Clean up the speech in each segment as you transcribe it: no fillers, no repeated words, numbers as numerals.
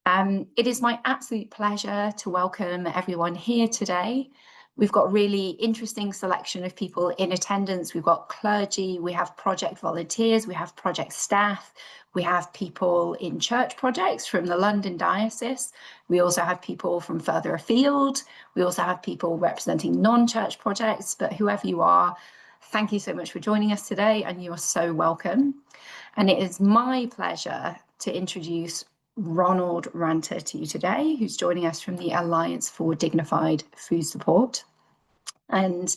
It is my absolute pleasure to welcome everyone here today. We've got a really interesting selection of people in attendance. We've got clergy, we have project volunteers, we have project staff, we have people in church projects from the London Diocese. We also have people from further afield. We also have people representing non-church projects, but whoever you are, thank you so much for joining us today, and you are so welcome. And it is my pleasure to introduce Ronald Ranta to you today, who's joining us from the Alliance for Dignified Food Support. And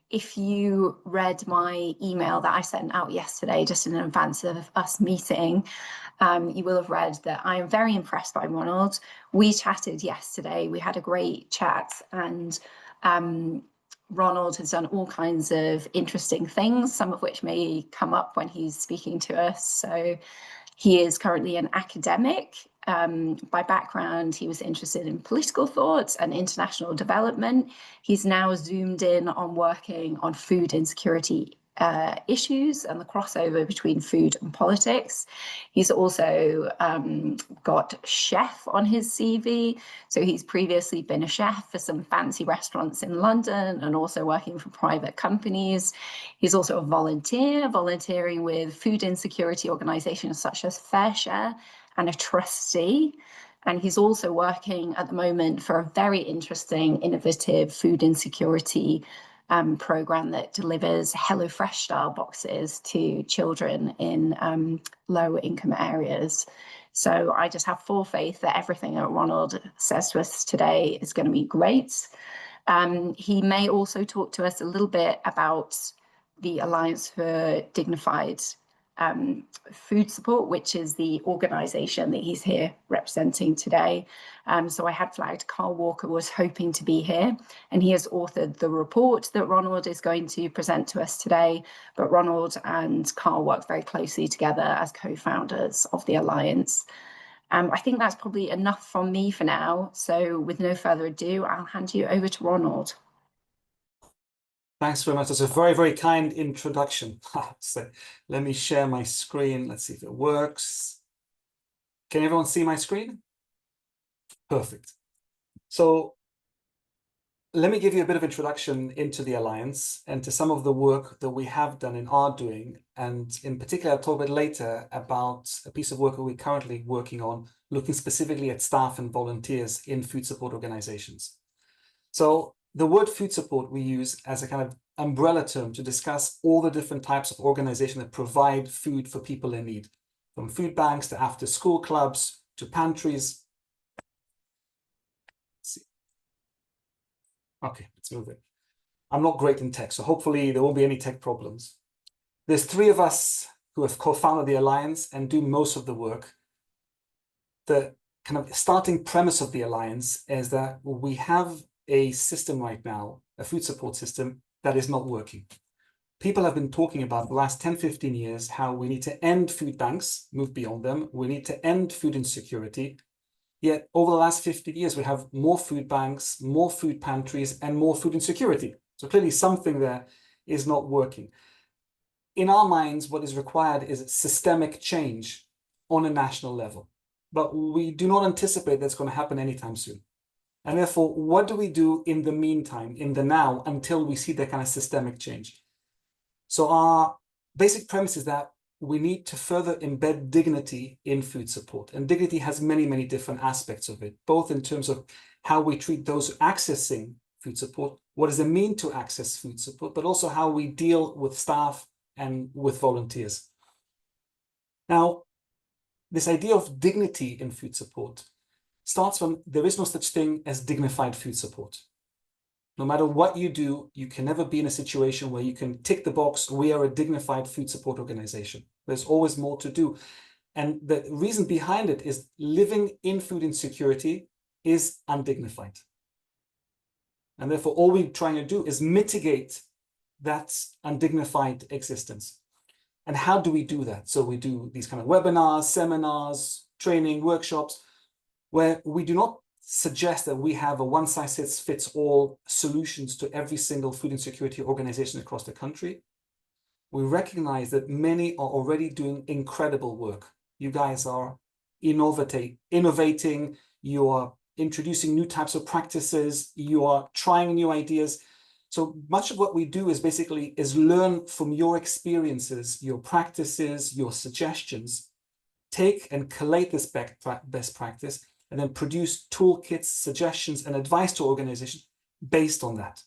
if you read my email that I sent out yesterday, just in advance of us meeting, you will have read that I am very impressed by Ronald. We chatted yesterday, we had a great chat, and Ronald has done all kinds of interesting things, some of which may come up when he's speaking to us. So he is currently an academic. By background, he was interested in political thought and international development. He's now zoomed in on working on food insecurity issues and the crossover between food and politics. He's also got chef on his CV. So he's previously been a chef for some fancy restaurants in London and also working for private companies. He's also a volunteer, volunteering with food insecurity organizations such as Fair Share, and a trustee. And he's also working at the moment for a very interesting, innovative food insecurity program that delivers HelloFresh style boxes to children in low income areas. So I just have full faith that everything that Ronald says to us today is going to be great. He may also talk to us a little bit about the Alliance for Dignified Food Support, which is the organisation that he's here representing today. So I had flagged Carl Walker was hoping to be here, and he has authored the report that Ronald is going to present to us today. But Ronald and Carl work very closely together as co-founders of the Alliance. I think that's probably enough from me for now. So with no further ado, I'll hand you over to Ronald. Thanks very much. That's a very, very kind introduction. So let me share my screen. Let's see if it works. Can everyone see my screen? Perfect. So let me give you a bit of introduction into the Alliance and to some of the work that we have done and are doing. And in particular, I'll talk a bit later about a piece of work that we're currently working on, looking specifically at staff and volunteers in food support organizations. So the word food support we use as a kind of umbrella term to discuss all the different types of organizations that provide food for people in need, from food banks to after school clubs to pantries. Let's see. Okay, let's move it. I'm not great in tech, so hopefully there won't be any tech problems. There's three of us who have co-founded the Alliance and do most of the work. The kind of starting premise of the Alliance is that we have a system right now, a food support system, that is not working. People have been talking about the last 10, 15 years, how we need to end food banks, move beyond them. We need to end food insecurity. Yet over the last 50 years, we have more food banks, more food pantries, and more food insecurity. So clearly something there is not working. In our minds, what is required is systemic change on a national level. But we do not anticipate that's going to happen anytime soon. And therefore, what do we do in the meantime, in the now, until we see that kind of systemic change? So our basic premise is that we need to further embed dignity in food support. And dignity has many, many different aspects of it, both in terms of how we treat those accessing food support, what does it mean to access food support, but also how we deal with staff and with volunteers. Now, this idea of dignity in food support starts from there is no such thing as dignified food support. No matter what you do, you can never be in a situation where you can tick the box, we are a dignified food support organization. There's always more to do. And the reason behind it is living in food insecurity is undignified. And therefore, all we're trying to do is mitigate that undignified existence. And how do we do that? So we do these kind of webinars, seminars, training, workshops, where we do not suggest that we have a one-size-fits-all solutions to every single food insecurity organization across the country. We recognize that many are already doing incredible work. You guys are innovating, you are introducing new types of practices, you are trying new ideas. So much of what we do is basically learn from your experiences, your practices, your suggestions, take and collate this best practice, and then produce toolkits, suggestions, and advice to organizations based on that.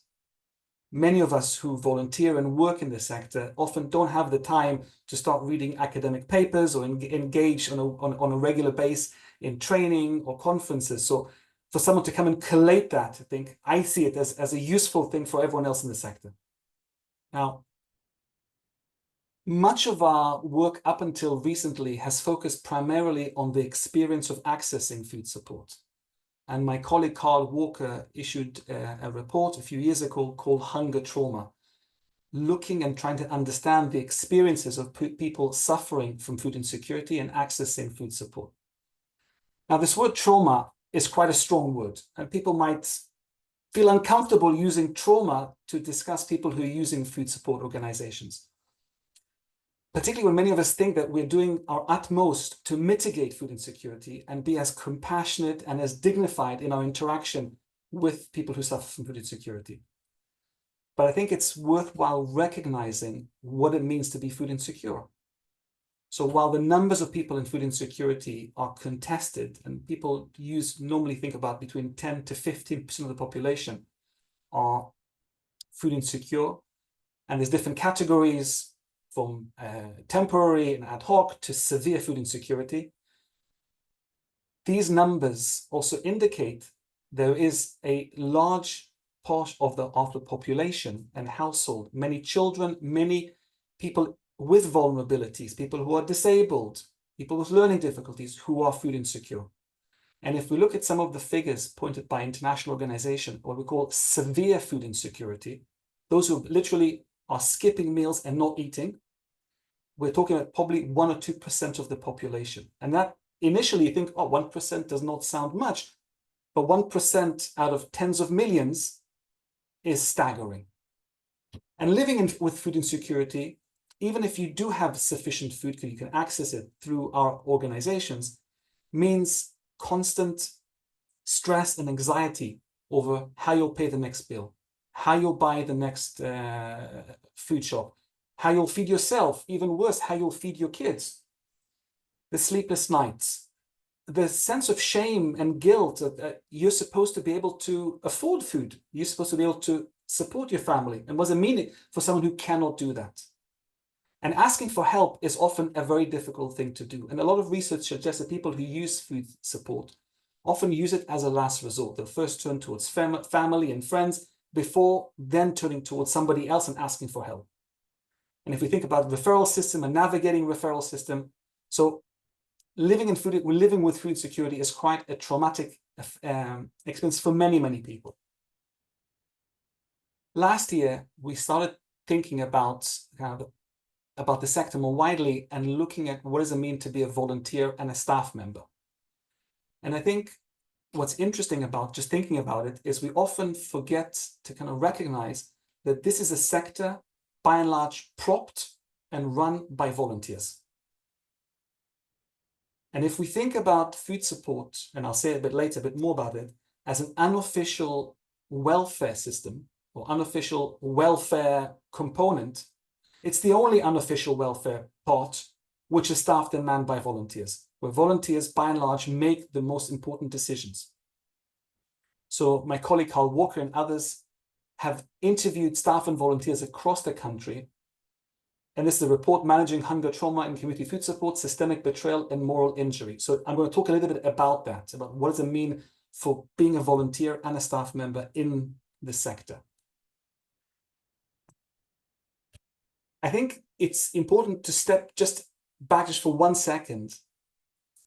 Many of us who volunteer and work in the sector often don't have the time to start reading academic papers or engage on a regular basis in training or conferences. So for someone to come and collate that, I see it as a useful thing for everyone else in the sector. Now, much of our work up until recently has focused primarily on the experience of accessing food support. And my colleague Carl Walker issued a report a few years ago called Hunger Trauma, looking and trying to understand the experiences of people suffering from food insecurity and accessing food support. Now, this word trauma is quite a strong word, and people might feel uncomfortable using trauma to discuss people who are using food support organizations, particularly when many of us think that we're doing our utmost to mitigate food insecurity and be as compassionate and as dignified in our interaction with people who suffer from food insecurity. But I think it's worthwhile recognizing what it means to be food insecure. So while the numbers of people in food insecurity are contested, and people normally think about between 10 to 15% of the population are food insecure, and there's different categories from temporary and ad hoc to severe food insecurity. These numbers also indicate there is a large part of the population and household, many children, many people with vulnerabilities, people who are disabled, people with learning difficulties who are food insecure. And if we look at some of the figures pointed by international organizations, what we call severe food insecurity, those who literally are skipping meals and not eating, we're talking about probably 1 or 2% of the population. And that initially you think, oh, 1% does not sound much, but 1% out of tens of millions is staggering. And living with food insecurity, even if you do have sufficient food, you can access it through our organizations, means constant stress and anxiety over how you'll pay the next bill, how you'll buy the next food shop, how you'll feed yourself, even worse, how you'll feed your kids, the sleepless nights, the sense of shame and guilt that you're supposed to be able to afford food. You're supposed to be able to support your family. And what does it mean for someone who cannot do that? And asking for help is often a very difficult thing to do. And a lot of research suggests that people who use food support often use it as a last resort. They'll first turn towards family and friends before then turning towards somebody else and asking for help. And if we think about referral system and navigating referral system, so living with food security is quite a traumatic experience for many, many people. Last year, we started thinking about the sector more widely and looking at what does it mean to be a volunteer and a staff member. And I think what's interesting about just thinking about it is we often forget to kind of recognize that this is a sector by and large propped and run by volunteers. And if we think about food support, and I'll say a bit later, a bit more about it, as an unofficial welfare system or unofficial welfare component, it's the only unofficial welfare part which is staffed and manned by volunteers, where volunteers by and large make the most important decisions. So my colleague Carl Walker and others have interviewed staff and volunteers across the country. And this is a report, Managing Hunger, Trauma and Community Food Support, Systemic Betrayal and Moral Injury. So I'm going to talk a little bit about that, about what does it mean for being a volunteer and a staff member in the sector. I think it's important to step just back just for 1 second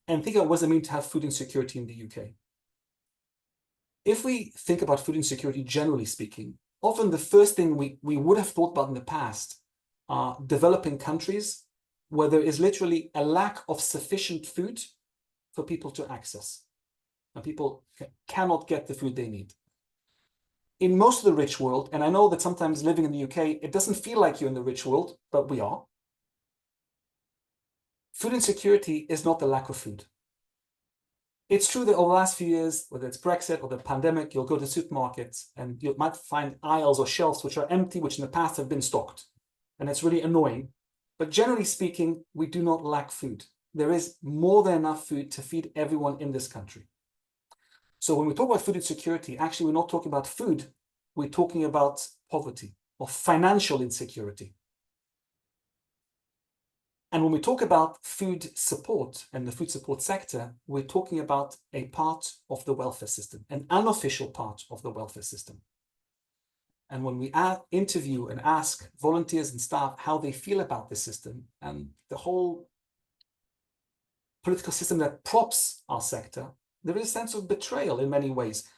and think about what does it mean to have food insecurity in the UK. If we think about food insecurity, generally speaking, often the first thing we would have thought about in the past are developing countries where there is literally a lack of sufficient food for people to access. And people cannot get the food they need. In most of the rich world, and I know that sometimes living in the UK, it doesn't feel like you're in the rich world, but we are. Food insecurity is not the lack of food. It's true that over the last few years, whether it's Brexit or the pandemic, you'll go to supermarkets and you might find aisles or shelves which are empty, which in the past have been stocked. And it's really annoying. But generally speaking, we do not lack food. There is more than enough food to feed everyone in this country. So when we talk about food insecurity, actually, we're not talking about food. We're talking about poverty or financial insecurity. And when we talk about food support and the food support sector, we're talking about a part of the welfare system, an unofficial part of the welfare system. And when we interview and ask volunteers and staff how they feel about this system and the whole political system that props our sector, there is a sense of betrayal in many ways.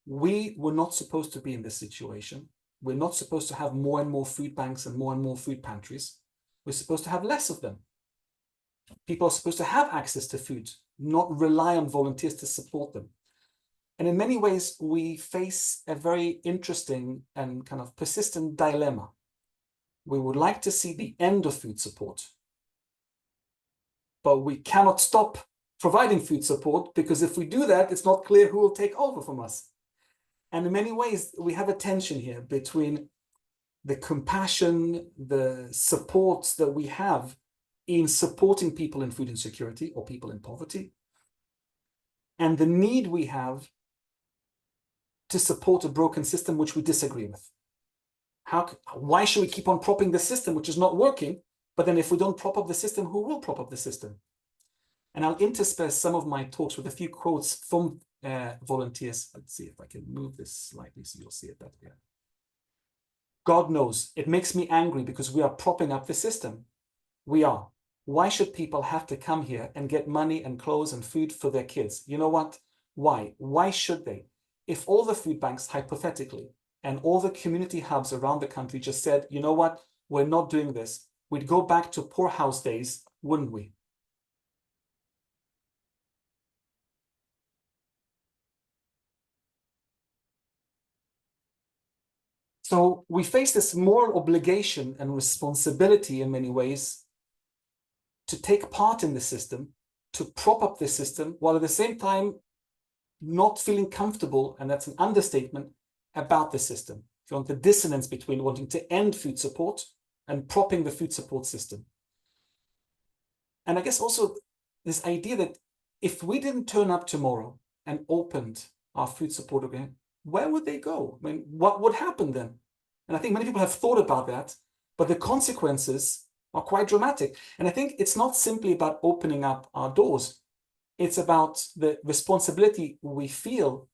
We were not supposed to be in this situation. We're not supposed to have more and more food banks and more food pantries. We're supposed to have less of them. People are supposed to have access to food, not rely on volunteers to support them. And in many ways, we face a very interesting and kind of persistent dilemma. We would like to see the end of food support, but we cannot stop providing food support because if we do that, it's not clear who will take over from us. And in many ways, we have a tension here between the compassion, the support that we have in supporting people in food insecurity or people in poverty, and the need we have to support a broken system which we disagree with. Why should we keep on propping the system which is not working? But then if we don't prop up the system, who will prop up the system? And I'll intersperse some of my talks with a few quotes from volunteers. Let's see if I can move this slightly so you'll see it better. Yeah. God knows, it makes me angry because we are propping up the system. We are. Why should people have to come here and get money and clothes and food for their kids? You know what? Why? Why should they? If all the food banks, hypothetically, and all the community hubs around the country just said, you know what? We're not doing this. We'd go back to poorhouse days, wouldn't we? So we face this moral obligation and responsibility in many ways to take part in the system, to prop up the system, while at the same time not feeling comfortable, and that's an understatement, about the system. If you want the dissonance between wanting to end food support and propping the food support system. And I guess also this idea that if we didn't turn up tomorrow and opened our food support again, where would they go? I mean, what would happen then? And I think many people have thought about that, but the consequences are quite dramatic. And I think it's not simply about opening up our doors. It's about the responsibility we feel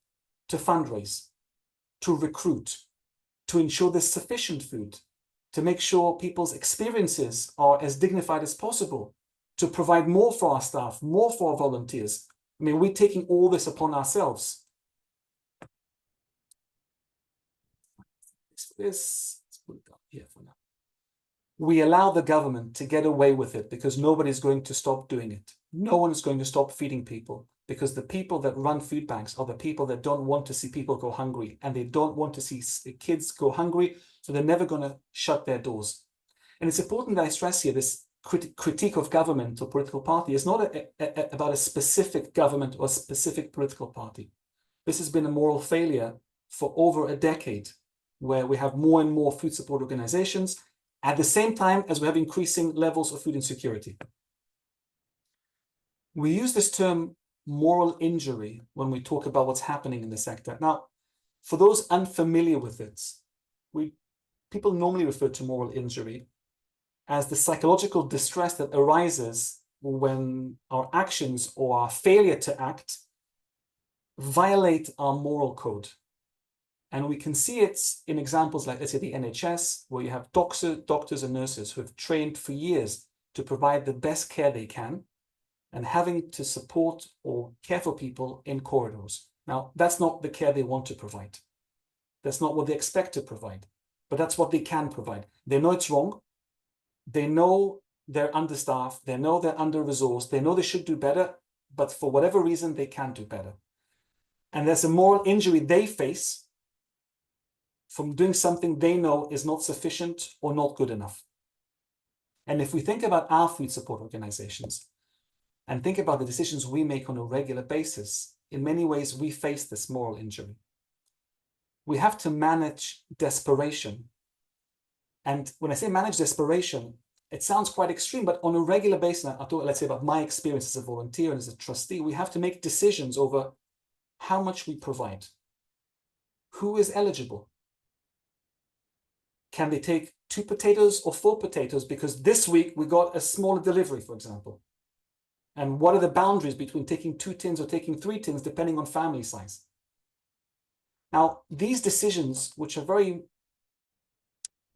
to fundraise, to recruit, to ensure there's sufficient food, to make sure people's experiences are as dignified as possible, to provide more for our staff, more for our volunteers. I mean, we're taking all this upon ourselves. Let's put it up here for now. We allow the government to get away with it because nobody's going to stop doing it. No one is going to stop feeding people because the people that run food banks are the people that don't want to see people go hungry, and they don't want to see kids go hungry, so they're never going to shut their doors. And it's important that I stress here this critique of government or political party is not about a specific government or a specific political party. This has been a moral failure for over a decade, where we have more and more food support organizations at the same time as we have increasing levels of food insecurity. We use this term moral injury when we talk about what's happening in the sector. Now, for those unfamiliar with it, people normally refer to moral injury as the psychological distress that arises when our actions or our failure to act violate our moral code. And we can see it in examples like, let's say, the NHS, where you have doctors and nurses who have trained for years to provide the best care they can, and having to support or care for people in corridors. Now, that's not the care they want to provide. That's not what they expect to provide, but that's what they can provide. They know it's wrong. They know they're understaffed. They know they're under-resourced. They know they should do better, but for whatever reason, they can't do better. And there's a moral injury they face from doing something they know is not sufficient or not good enough. And if we think about our food support organizations, and think about the decisions we make on a regular basis, in many ways we face this moral injury. We have to manage desperation. And when I say manage desperation, it sounds quite extreme, but on a regular basis, I'll talk, let's say, about my experience as a volunteer and as a trustee, we have to make decisions over how much we provide. Who is eligible? Can they take 2 potatoes or 4 potatoes because this week we got a smaller delivery, for example? And what are the boundaries between taking 2 tins or taking 3 tins, depending on family size? Now, these decisions, which are very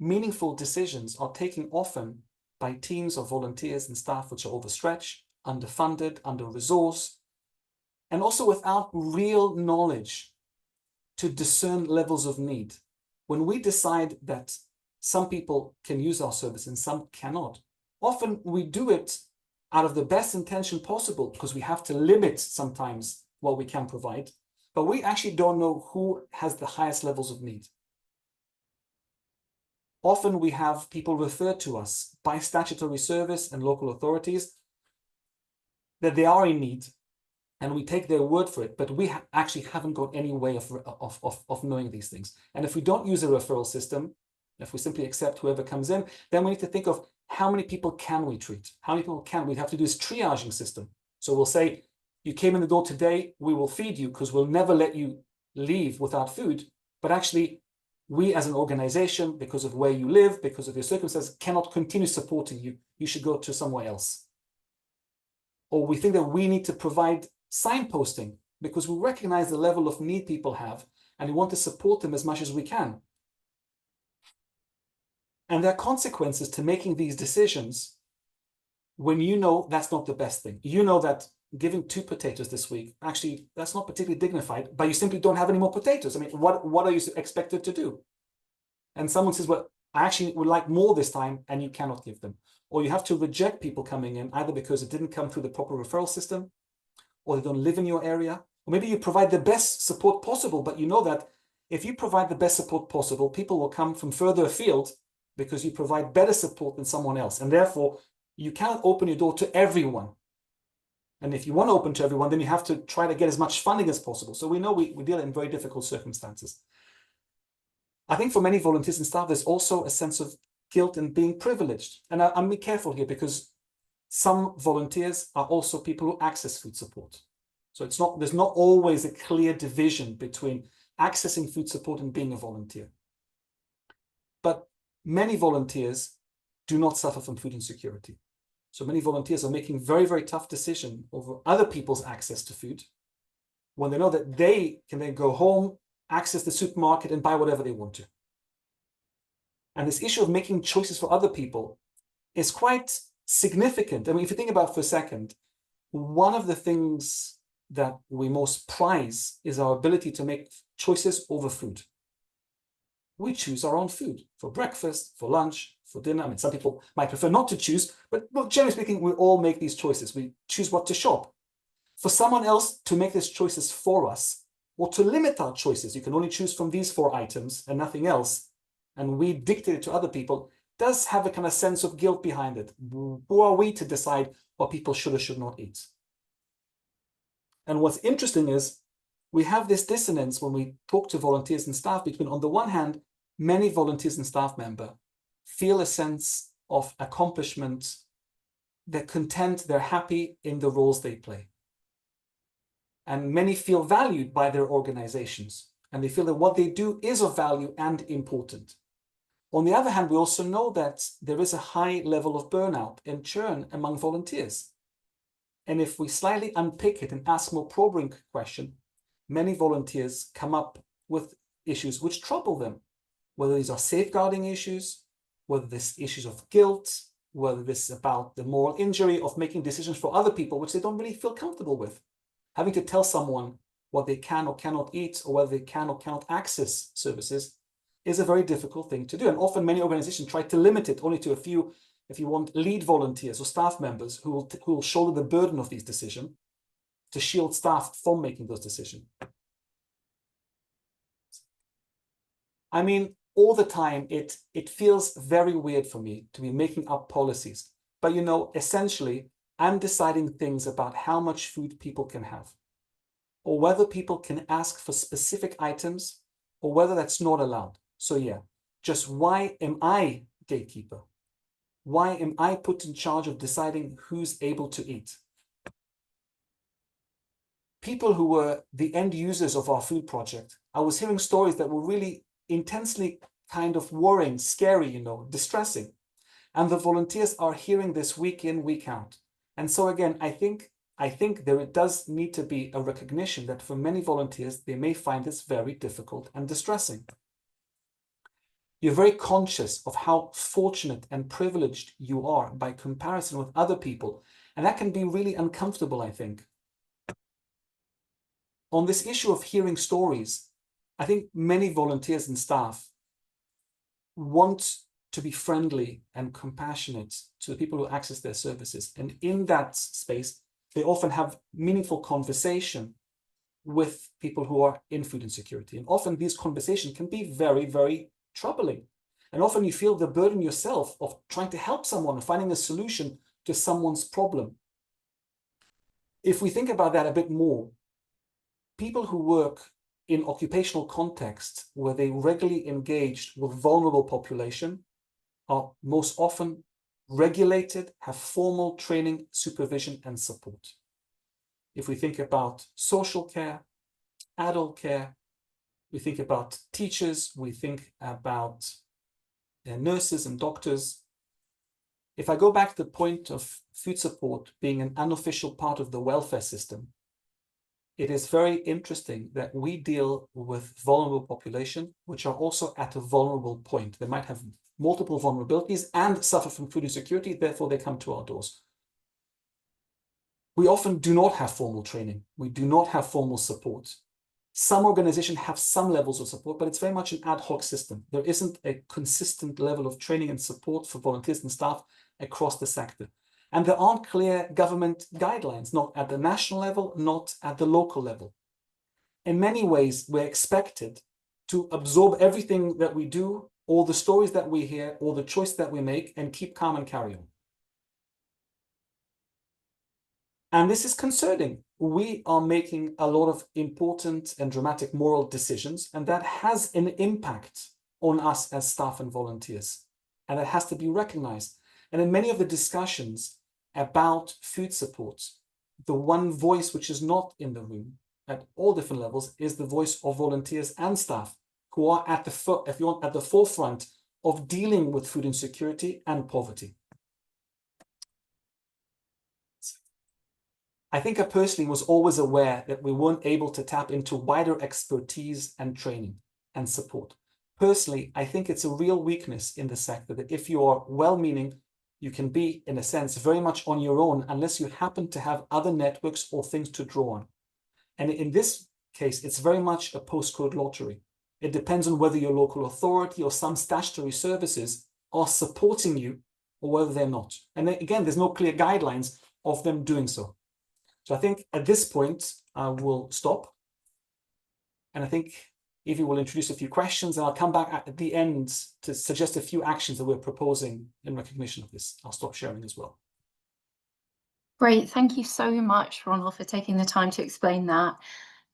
meaningful decisions, are taken often by teams of volunteers and staff which are overstretched, underfunded, under-resourced, and also without real knowledge to discern levels of need. When we decide that some people can use our service and some cannot, often we do it out of the best intention possible because we have to limit sometimes what we can provide, but we actually don't know who has the highest levels of need. Often we have people referred to us by statutory service and local authorities that they are in need, and we take their word for it, but we actually haven't got any way of knowing these things. And if we don't use a referral system, if we simply accept whoever comes in, then we need to think of how many people can we treat? How many people can we have to do this triaging system? So we'll say, you came in the door today, we will feed you because we'll never let you leave without food. But actually, we as an organization, because of where you live, because of your circumstances, cannot continue supporting you. You should go to somewhere else. Or we think that we need to provide signposting because we recognize the level of need people have and we want to support them as much as we can. And there are consequences to making these decisions when you know that's not the best thing. You know that giving 2 potatoes this week, actually, that's not particularly dignified, but you simply don't have any more potatoes. I mean, what are you expected to do? And someone says, well, I actually would like more this time, and you cannot give them. Or you have to reject people coming in, either because it didn't come through the proper referral system, or they don't live in your area, or maybe you provide the best support possible, but you know that if you provide the best support possible, people will come from further afield because you provide better support than someone else. And therefore, you cannot open your door to everyone. And if you want to open to everyone, then you have to try to get as much funding as possible. So we know we deal in very difficult circumstances. I think for many volunteers and staff, there's also a sense of guilt in being privileged. And I'm being careful here because some volunteers are also people who access food support. So there's not always a clear division between accessing food support and being a volunteer. But many volunteers do not suffer from food insecurity. So many volunteers are making very, very tough decisions over other people's access to food when they know that they can then go home, access the supermarket, and buy whatever they want to. And this issue of making choices for other people is quite significant. I mean, if you think about it for a second, one of the things that we most prize is our ability to make choices over food. We choose our own food for breakfast, for lunch, for dinner. I mean, some people might prefer not to choose, but generally speaking, we all make these choices. We choose what to shop. For someone else to make these choices for us, or to limit our choices, you can only choose from these 4 items and nothing else, and we dictate it to other people, does have a kind of sense of guilt behind it. Who are we to decide what people should or should not eat? And what's interesting is we have this dissonance when we talk to volunteers and staff between, on the one hand, many volunteers and staff members feel a sense of accomplishment. They're content, they're happy in the roles they play. And many feel valued by their organizations, and they feel that what they do is of value and important. On the other hand, we also know that there is a high level of burnout and churn among volunteers. And if we slightly unpick it and ask more probing questions, many volunteers come up with issues which trouble them, whether these are safeguarding issues, whether this issues of guilt, whether this is about the moral injury of making decisions for other people which they don't really feel comfortable with. Having to tell someone what they can or cannot eat, or whether they can or cannot access services, is a very difficult thing to do. And often many organizations try to limit it only to a few, if you want, lead volunteers or staff members who will shoulder the burden of these decisions to shield staff from making those decisions. I mean, all the time, it feels very weird for me to be making up policies. But, you know, essentially, I'm deciding things about how much food people can have, or whether people can ask for specific items, or whether that's not allowed. So yeah, just why am I gatekeeper? Why am I put in charge of deciding who's able to eat? People who were the end users of our food project, I was hearing stories that were really intensely kind of worrying, scary, you know, distressing. And the volunteers are hearing this week in, week out. And so again, I think there does need to be a recognition that for many volunteers, they may find this very difficult and distressing. You're very conscious of how fortunate and privileged you are by comparison with other people. And that can be really uncomfortable, I think. On this issue of hearing stories, I think many volunteers and staff want to be friendly and compassionate to the people who access their services. And in that space, they often have meaningful conversation with people who are in food insecurity. And often these conversations can be very, very troubling. And often you feel the burden yourself of trying to help someone, finding a solution to someone's problem. If we think about that a bit more, people who work in occupational contexts where they regularly engage with vulnerable population are most often regulated, have formal training, supervision, and support. If we think about social care, adult care, we think about teachers, we think about nurses and doctors. If I go back to the point of food support being an unofficial part of the welfare system, it is very interesting that we deal with vulnerable population, which are also at a vulnerable point. They might have multiple vulnerabilities and suffer from food insecurity, therefore they come to our doors. We often do not have formal training. We do not have formal support. Some organizations have some levels of support, but it's very much an ad hoc system. There isn't a consistent level of training and support for volunteers and staff across the sector. And there aren't clear government guidelines, not at the national level, not at the local level. In many ways, we're expected to absorb everything that we do, all the stories that we hear, all the choices that we make, and keep calm and carry on. And this is concerning. We are making a lot of important and dramatic moral decisions, and that has an impact on us as staff and volunteers. And it has to be recognized. And in many of the discussions about food support, the one voice which is not in the room at all different levels is the voice of volunteers and staff who are at the, if you want, at the forefront of dealing with food insecurity and poverty. I think I personally was always aware that we weren't able to tap into wider expertise and training and support. Personally, I think it's a real weakness in the sector that if you are well-meaning, you can be, in a sense, very much on your own unless you happen to have other networks or things to draw on. And in this case, it's very much a postcode lottery. It depends on whether your local authority or some statutory services are supporting you or whether they're not. And then, again, there's no clear guidelines of them doing so. So I think at this point, I will stop. And I think Evi will introduce a few questions, and I'll come back at the end to suggest a few actions that we're proposing in recognition of this. I'll stop sharing as well. Great. Thank you so much, Ronald, for taking the time to explain that.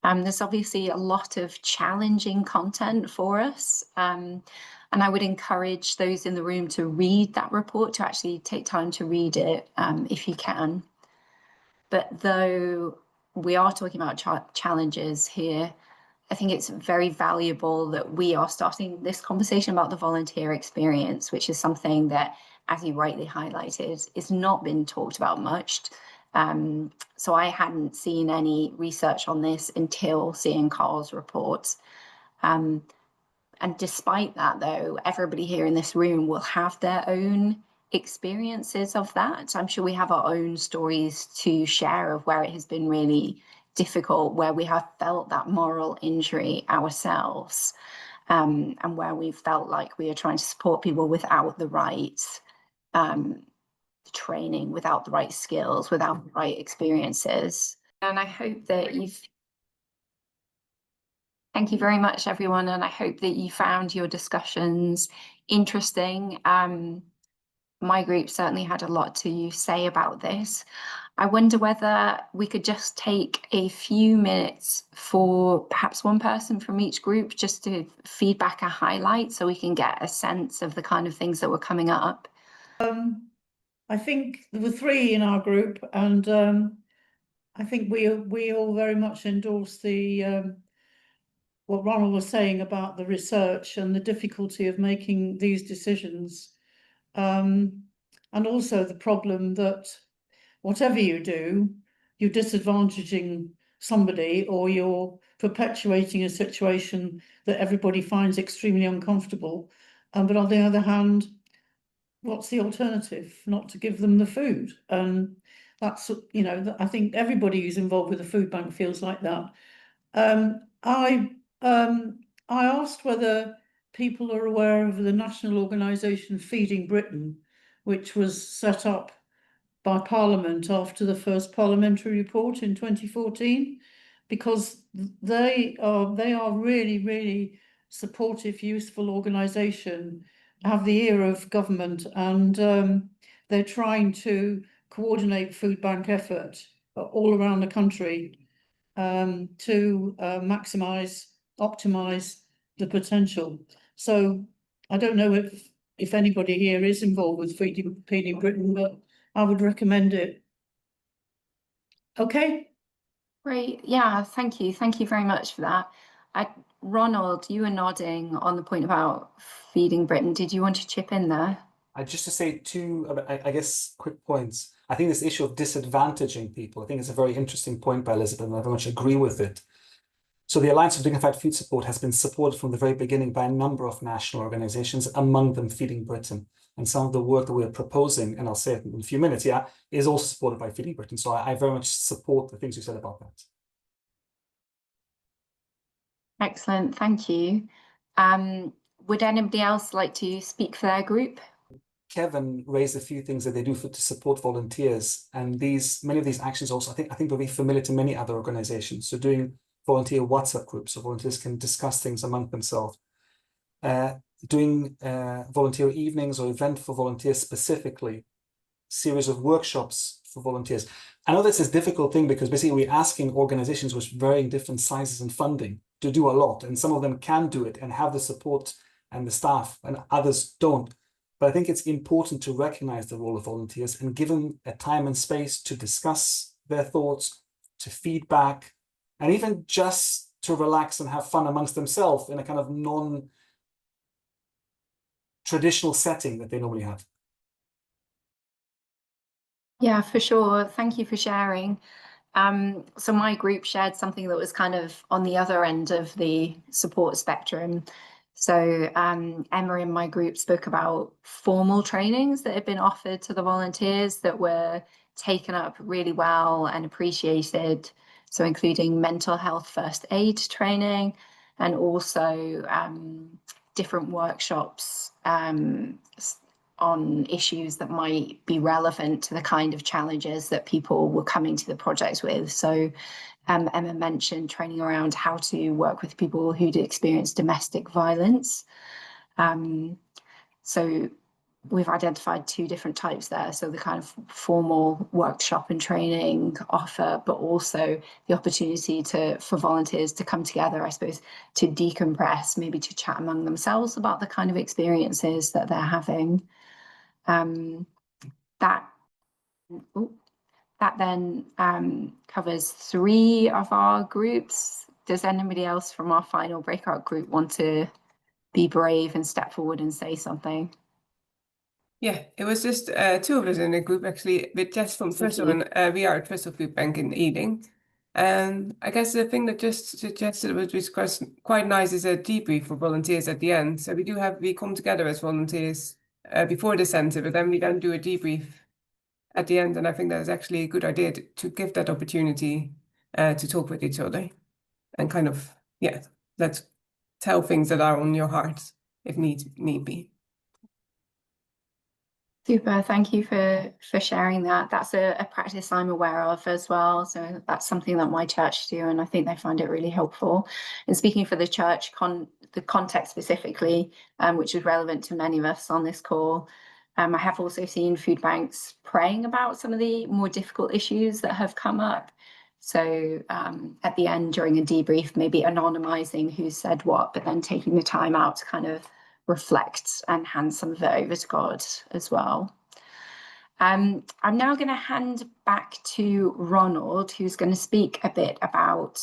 There's obviously a lot of challenging content for us. And I would encourage those in the room to read that report, to actually take time to read it if you can. But though we are talking about challenges here, I think it's very valuable that we are starting this conversation about the volunteer experience, which is something that, as you rightly highlighted, is not been talked about much. So I hadn't seen any research on this until seeing Carl's report. And despite that, though, everybody here in this room will have their own experiences of that. I'm sure we have our own stories to share of where it has been really difficult, where we have felt that moral injury ourselves, and where we've felt like we are trying to support people without the right training, without the right skills, without the right experiences. And I hope that thank you very much, everyone, and I hope that you found your discussions interesting. my group certainly had a lot to say about this. I wonder whether we could just take a few minutes for perhaps one person from each group just to feedback a highlight so we can get a sense of the kind of things that were coming up. I think there were 3 in our group, and I think we all very much endorse the what Ronald was saying about the research and the difficulty of making these decisions, and also the problem that whatever you do, you're disadvantaging somebody, or you're perpetuating a situation that everybody finds extremely uncomfortable. But on the other hand, what's the alternative? Not to give them the food. And that's, you know, I think everybody who's involved with the food bank feels like that. I asked whether people are aware of the national organisation Feeding Britain, which was set up by Parliament after the first parliamentary report in 2014, because they are really, really supportive, useful organisation, have the ear of government, and they're trying to coordinate food bank effort all around the country to optimize the potential. So I don't know if anybody here is involved with Feeding Britain, but I would recommend it. Okay. Great. Yeah, thank you. Thank you very much for that. Ronald, you were nodding on the point about Feeding Britain. Did you want to chip in there? Just to say 2, I guess, quick points. I think this issue of disadvantaging people, I think it's a very interesting point by Elizabeth, and I very much agree with it. So the Alliance for Dignified Food Support has been supported from the very beginning by a number of national organizations, among them Feeding Britain. And some of the work that we're proposing, and I'll say it in a few minutes, is also supported by Feeding Britain. So I very much support the things you said about that. Excellent, thank you. Would anybody else like to speak for their group? Kevin raised a few things that they do to support volunteers, and many of these actions also, I think will be familiar to many other organizations. So doing volunteer WhatsApp groups so volunteers can discuss things among themselves. Doing volunteer evenings or event for volunteers specifically, series of workshops for volunteers. I know this is a difficult thing because basically we're asking organizations with varying different sizes and funding to do a lot, and some of them can do it and have the support and the staff, and others don't. But I think it's important to recognize the role of volunteers and give them a time and space to discuss their thoughts, to feedback, and even just to relax and have fun amongst themselves in a kind of non-traditional setting that they normally have. Yeah, for sure. Thank you for sharing. So my group shared something that was kind of on the other end of the support spectrum. So Emma in my group spoke about formal trainings that had been offered to the volunteers that were taken up really well and appreciated. So including mental health first aid training, and also different workshops on issues that might be relevant to the kind of challenges that people were coming to the project with. So Emma mentioned training around how to work with people who'd experienced domestic violence. So we've identified 2 different types there. So the kind of formal workshop and training offer, but also the opportunity for volunteers to come together, I suppose, to decompress, maybe to chat among themselves about the kind of experiences that they're having. That then covers 3 of our groups. Does anybody else from our final breakout group want to be brave and step forward and say something? Yeah, it was just 2 of us in the group actually, with Jess from Twistle, and we are a Twistle Food Bank in Ealing. And I guess the thing that just suggested was quite nice is a debrief for volunteers at the end. So we come together as volunteers before the centre, but then we don't do a debrief at the end. And I think that's actually a good idea to give that opportunity to talk with each other and kind of, let's tell things that are on your heart if need be. Super, thank you for sharing that. That's a practice I'm aware of as well. So that's something that my church do, and I think they find it really helpful. And speaking for the church, the context specifically, which is relevant to many of us on this call, I have also seen food banks praying about some of the more difficult issues that have come up. So at the end, during a debrief, maybe anonymizing who said what, but then taking the time out to kind of reflect and hand some of it over to God as well. I'm now going to hand back to Ronald, who's going to speak a bit about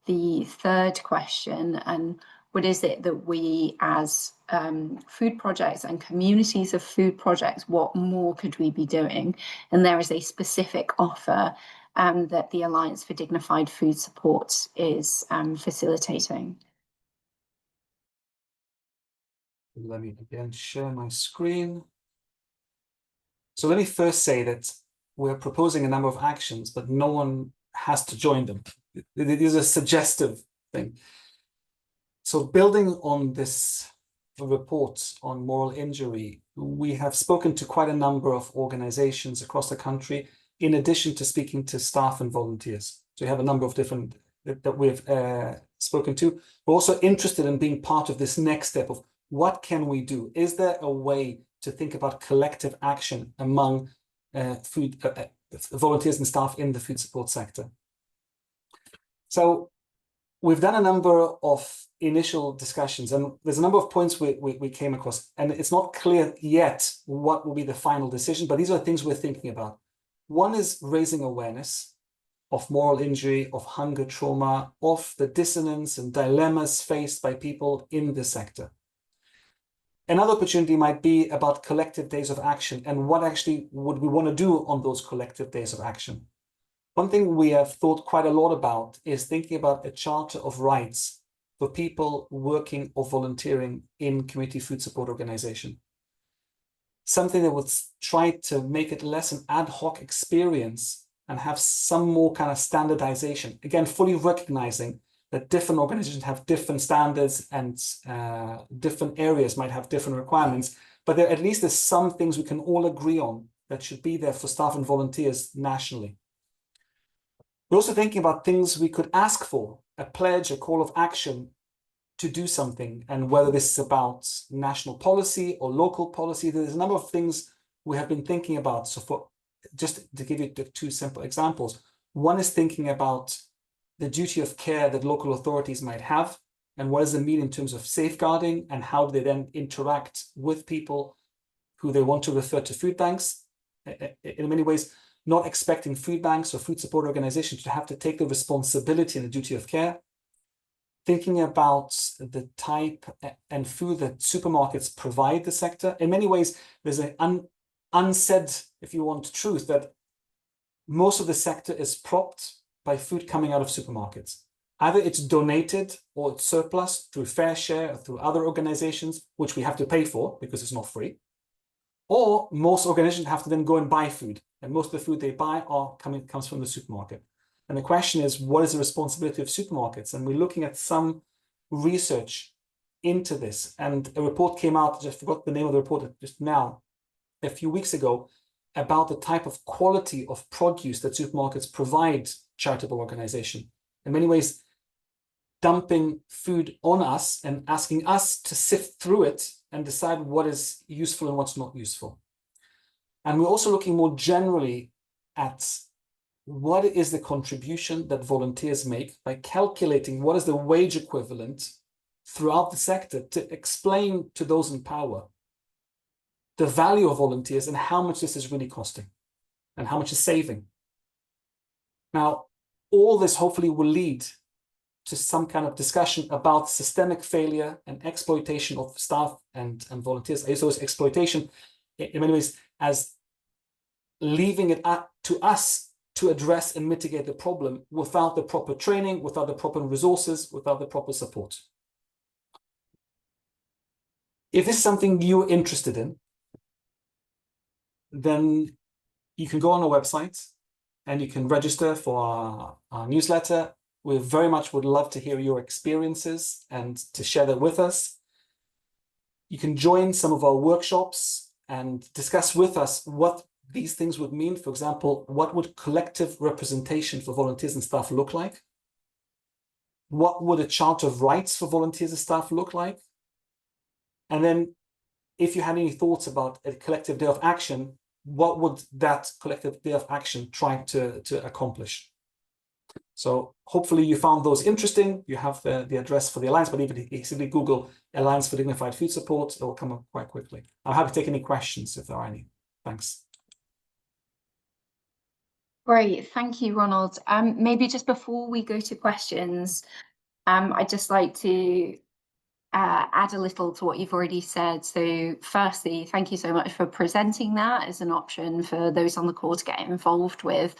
the third question and what is it that we as food projects and communities of food projects, what more could we be doing? And there is a specific offer that the Alliance for Dignified Food Support is facilitating. Let me again share my screen. So let me first say that we're proposing a number of actions, but no one has to join them. It is a suggestive thing. So building on this report on moral injury, we have spoken to quite a number of organizations across the country, in addition to speaking to staff and volunteers. So we have a number of different that we've spoken to. We're also interested in being part of this next step of what can we do? Is there a way to think about collective action among volunteers and staff in the food support sector? So we've done a number of initial discussions, and there's a number of points we came across, and it's not clear yet what will be the final decision, but these are things we're thinking about. One is raising awareness of moral injury, of hunger trauma, of the dissonance and dilemmas faced by people in the sector. Another opportunity might be about collective days of action and what actually would we want to do on those collective days of action. One thing we have thought quite a lot about is thinking about a charter of rights for people working or volunteering in community food support organization. Something that would try to make it less an ad hoc experience and have some more kind of standardization. Again, fully recognizing that different organizations have different standards and different areas might have different requirements, but there at least there's some things we can all agree on that should be there for staff and volunteers nationally. We're also thinking about things we could ask for, a pledge, a call of action to do something, and whether this is about national policy or local policy. There's a number of things we have been thinking about. So for just to give you the two simple examples, one is thinking about the duty of care that local authorities might have, and what does it mean in terms of safeguarding, and how do they then interact with people who they want to refer to food banks. In many ways, not expecting food banks or food support organizations to have to take the responsibility and the duty of care. Thinking about the type and food that supermarkets provide the sector. In many ways, there's an unsaid, if you want, truth that most of the sector is propped by food coming out of supermarkets. Either it's donated or it's surplus through fair share or through other organizations, which we have to pay for because it's not free. Or most organizations have to then go and buy food. And most of the food they buy comes from the supermarket. And the question is, what is the responsibility of supermarkets? And we're looking at some research into this. And a report came out, I just forgot the name of the report just now, a few weeks ago, about the type of quality of produce that supermarkets provide charitable organization. In many ways, dumping food on us and asking us to sift through it and decide what is useful and what's not useful. And we're also looking more generally at what is the contribution that volunteers make by calculating what is the wage equivalent throughout the sector to explain to those in power the value of volunteers and how much this is really costing and how much is saving. Now, all this hopefully will lead to some kind of discussion about systemic failure and exploitation of staff and volunteers. I use those exploitation in many ways as leaving it up to us to address and mitigate the problem without the proper training, without the proper resources, without the proper support. If this is something you're interested in, then you can go on our website and you can register for our newsletter. We very much would love to hear your experiences and to share that with us. You can join some of our workshops and discuss with us what these things would mean. For example, what would collective representation for volunteers and staff look like? What would a charter of rights for volunteers and staff look like? And then if you had any thoughts about a collective day of action, what would that collective day of action try to accomplish? So hopefully you found those interesting. You have the address for the Alliance, but even if you simply Google Alliance for Dignified Food Support, it will come up quite quickly. I'm happy to take any questions if there are any. Thanks. Great, thank you, Ronald. Maybe just before we go to questions, I'd just like to add a little to what you've already said. So firstly, thank you so much for presenting that as an option for those on the call to get involved with.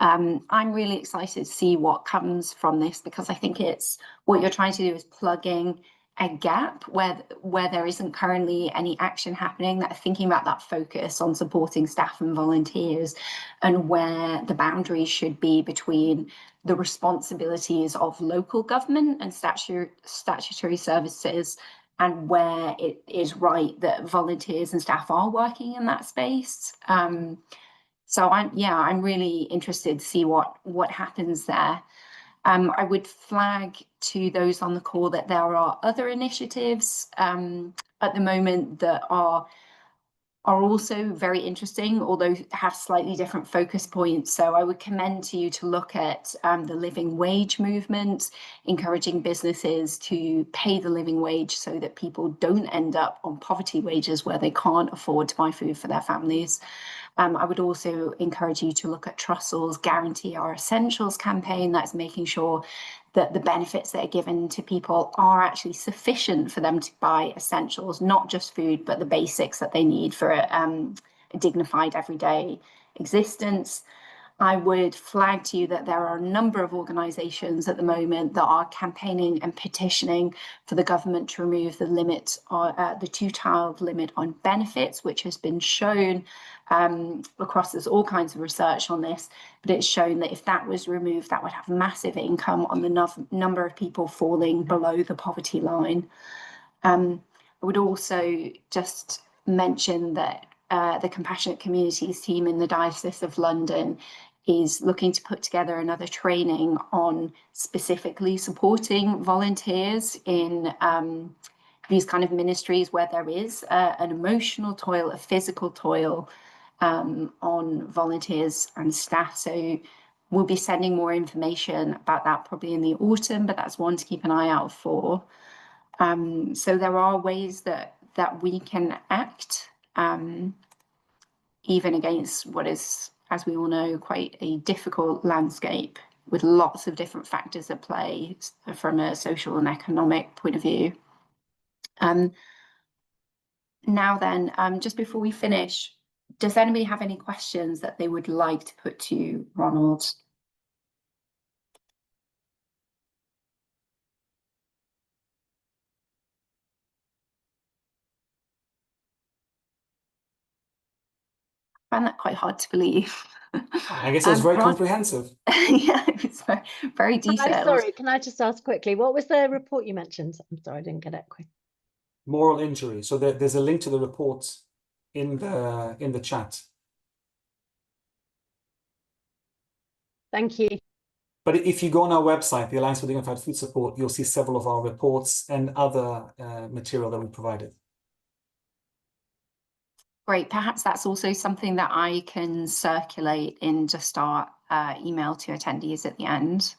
I'm really excited to see what comes from this, because I think it's what you're trying to do is plugging a gap where there isn't currently any action happening, that thinking about that focus on supporting staff and volunteers, and where the boundaries should be between the responsibilities of local government and statutory services, and where it is right that volunteers and staff are working in that space. So I'm really interested to see what happens there. I would flag to those on the call that there are other initiatives at the moment that are also very interesting, although have slightly different focus points. So I would commend to you to look at the living wage movement, encouraging businesses to pay the living wage so that people don't end up on poverty wages where they can't afford to buy food for their families. I would also encourage you to look at Trussell's Guarantee Our Essentials campaign. That's making sure that the benefits that are given to people are actually sufficient for them to buy essentials, not just food, but the basics that they need for a dignified everyday existence. I would flag to you that there are a number of organisations at the moment that are campaigning and petitioning for the government to remove the limit, the two-child limit on benefits, which has been shown across, there's all kinds of research on this, but it's shown that if that was removed, that would have massive income on the number of people falling below the poverty line. I would also just mention that the Compassionate Communities team in the Diocese of London is looking to put together another training on specifically supporting volunteers in these kind of ministries where there is an emotional toil, a physical toil on volunteers and staff. So we'll be sending more information about that probably in the autumn, but that's one to keep an eye out for. So there are ways that we can act, even against what is, as we all know, quite a difficult landscape with lots of different factors at play from a social and economic point of view. Now then, just before we finish, does anybody have any questions that they would like to put to Ronald? I find that quite hard to believe. I guess it was very comprehensive. Yeah, it's very detailed. Sorry, can I just ask quickly, what was the report you mentioned? I'm sorry, I didn't get it quick. Moral injury. So there's a link to the report in the chat. Thank you. But if you go on our website, the Alliance for Dignified Food Support, you'll see several of our reports and other material that we provided. Great. Perhaps that's also something that I can circulate in just our email to attendees at the end.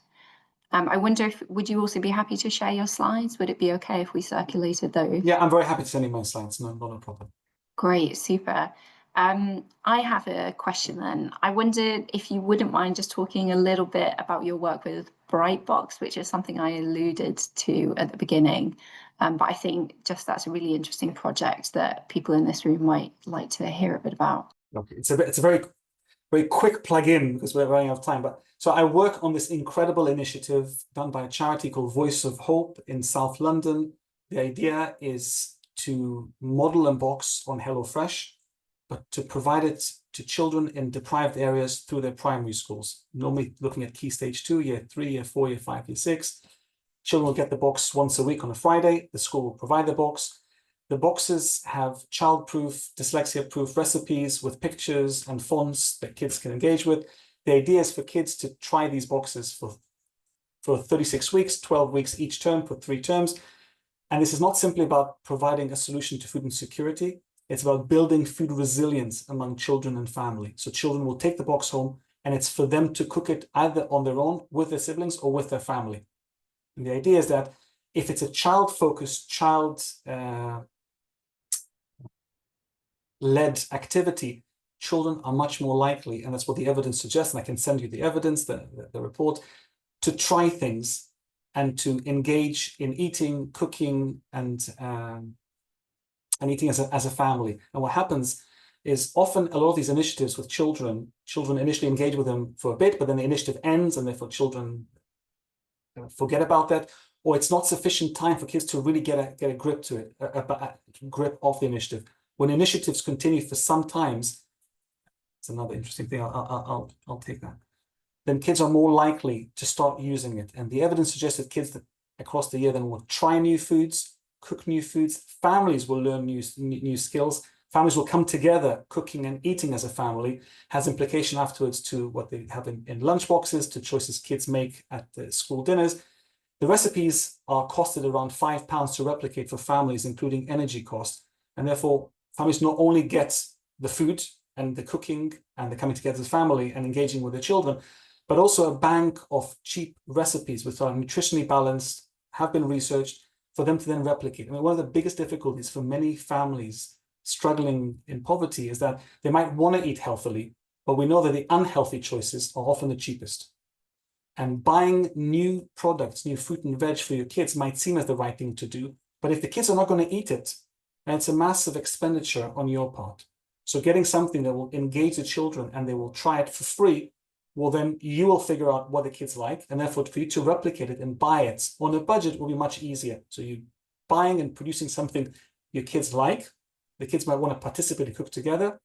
I wonder if, would you also be happy to share your slides? Would it be okay if we circulated those? Yeah, I'm very happy to send you my slides. No, not a problem. Great, super. I have a question then. I wondered if you wouldn't mind just talking a little bit about your work with Brite Box, which is something I alluded to at the beginning. But I think just that's a really interesting project that people in this room might like to hear a bit about. Okay, it's a very quick plug-in because we're running out of time. But so I work on this incredible initiative done by a charity called Voice of Hope in South London. The idea is to model and box on HelloFresh, but to provide it to children in deprived areas through their primary schools, normally looking at Key Stage 2, Year 3, Year 4, Year 5, Year 6. Children will get the box once a week on a Friday. The school will provide the box. The boxes have child-proof, dyslexia-proof recipes with pictures and fonts that kids can engage with. The idea is for kids to try these boxes for 36 weeks, 12 weeks each term for 3 terms. And this is not simply about providing a solution to food insecurity. It's about building food resilience among children and family. So children will take the box home, and it's for them to cook it either on their own, with their siblings, or with their family. And the idea is that if it's a child-focused, child-led activity, children are much more likely, and that's what the evidence suggests, and I can send you the evidence, the report, to try things and to engage in eating, cooking, and eating as a family. And what happens is often a lot of these initiatives with children initially engage with them for a bit, but then the initiative ends, and therefore children forget about that, or it's not sufficient time for kids to really get a grip to it, a grip of the initiative. When initiatives continue for some times, it's another interesting thing. I'll take that. Then kids are more likely to start using it, and the evidence suggests that kids that across the year then will try new foods, cook new foods. Families will learn new skills. Families will come together, cooking and eating as a family, has implication afterwards to what they have in lunch boxes, to choices kids make at the school dinners. The recipes are costed around £5 to replicate for families, including energy costs. And therefore, families not only get the food and the cooking and the coming together as a family and engaging with their children, but also a bank of cheap recipes which are nutritionally balanced, have been researched, for them to then replicate. I mean, one of the biggest difficulties for many families struggling in poverty is that they might want to eat healthily, but we know that the unhealthy choices are often the cheapest. And buying new products, new fruit and veg for your kids might seem as the right thing to do, but if the kids are not going to eat it, then it's a massive expenditure on your part. So getting something that will engage the children and they will try it for free, well, then you will figure out what the kids like, and therefore for you to replicate it and buy it on a budget will be much easier. So you buying and producing something your kids like, the kids might want to participate and cook together.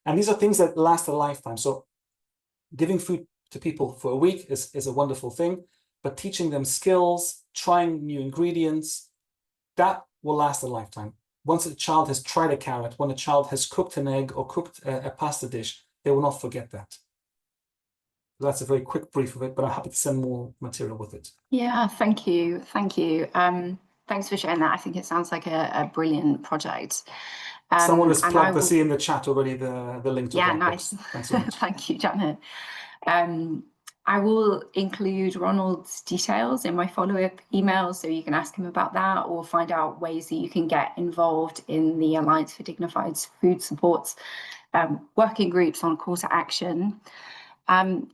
And these are things that last a lifetime. So giving food to people for a week is a wonderful thing, but teaching them skills, trying new ingredients, that will last a lifetime. Once a child has tried a carrot, when a child has cooked an egg or cooked a pasta dish, they will not forget that. That's a very quick brief of it, but I'm happy to send more material with it. Yeah, thank you. Thank you. Thanks for sharing that. I think it sounds like a brilliant project. Someone has plugged the C in the chat already, the link to Brite Box. Nice. Thanks so much. Thank you, Janet. I will include Ronald's details in my follow-up email, so you can ask him about that or find out ways that you can get involved in the Alliance for Dignified Food Support's working groups on call to action.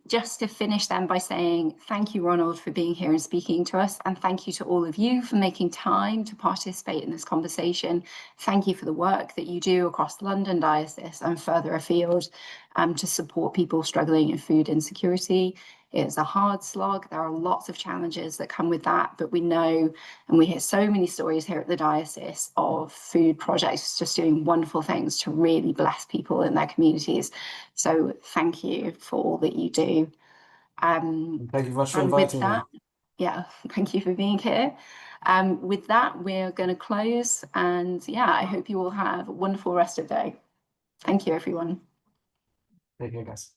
Just to finish then by saying thank you, Ronald, for being here and speaking to us, and thank you to all of you for making time to participate in this conversation. Thank you for the work that you do across the London Diocese and further afield to support people struggling in food insecurity. It's a hard slog. There are lots of challenges that come with that, but we know, and we hear so many stories here at the Diocese of food projects just doing wonderful things to really bless people in their communities. So thank you for all that you do. Thank you very much for inviting me. Yeah, thank you for being here. With that, we're going to close, and yeah, I hope you all have a wonderful rest of the day. Thank you, everyone. Take care, guys.